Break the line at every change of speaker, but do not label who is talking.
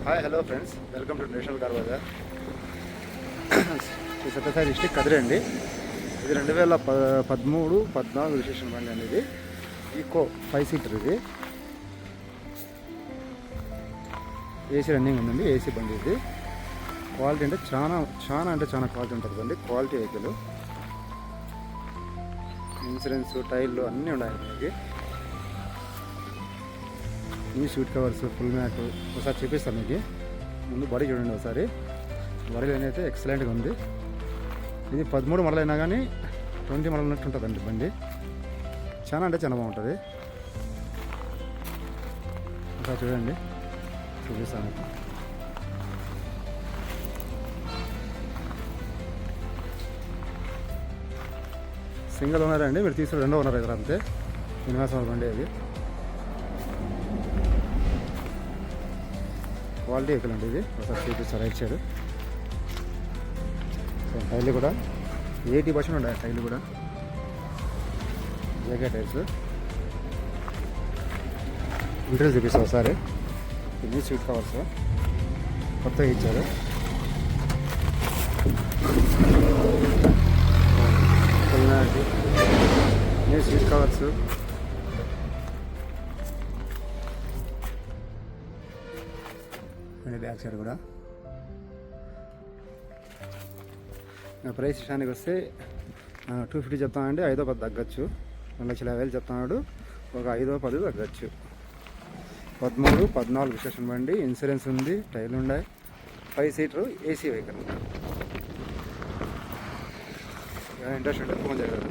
Hi hello friends, welcome to national car bazaar. ఈ Sathya Sai district Kadiri అండి. ఇది 2013-14 రిజిస్ట్రేషన్ బండి అండి. ఇది ఈకో 5 సీటర్. ఇది ఏసీ రన్నింగ్ ఉందండి. ఏసీ బండి. ఇది క్వాలిటీ అంటే చాలా క్వాలిటీ ఉంటుంది బండి. Quality vehicle. ఇన్సూరెన్స్, టైర్లు అన్నీ ఉన్నాయి. ఇది new seat covers, full mat ఒకసారి చూపిస్తాను మీకు. ముందు బాడీ చూడండి ఒకసారి. బాడీ లైన్ అయితే ఎక్సలెంట్గా ఉంది. ఇది 13 మోడల్ అయినా కానీ 20 మోడల్ ఉన్నట్టు ఉంటుందండి బండి. చాలా బాగుంటుంది. ఒకసారి చూడండి, చూపిస్తాను. సింగిల్ ఓనర్ అండి. మీరు తీసుకుని 2వ ఓనర్ అవుతారు అంతే. శ్రీనివాస బండి. అది క్వాలిటీ వెహికల్ అండి. ఇది ఒకసారి చూపిస్తారు. రైట్ సైడ్ టైర్లు కూడా 80% ఉన్నాయి. టైర్లు కూడా జేకే టైర్స్. ఇంటర్వ్యూ చూపిస్తారు ఒకసారి. ఇది సీట్ కవర్స్ కొత్తగా ఇచ్చారు. New seat covers. Back side కూడా. ప్రైస్ విషయానికి వస్తే 250 చెప్తానండి. 5-10 తగ్గచ్చు. 2,50,000 చెప్తున్నాడు. ఒక 5-10 తగ్గచ్చు. 13-14 రిజిస్ట్రేషన్ బండి. ఇన్సూరెన్స్ ఉంది. టైర్లు ఉన్నాయి. 5 సీటర్ ఏసీ వెహికల్. ఇంట్రెస్ట్ ఉంటే ఫోన్ చేయగలరు.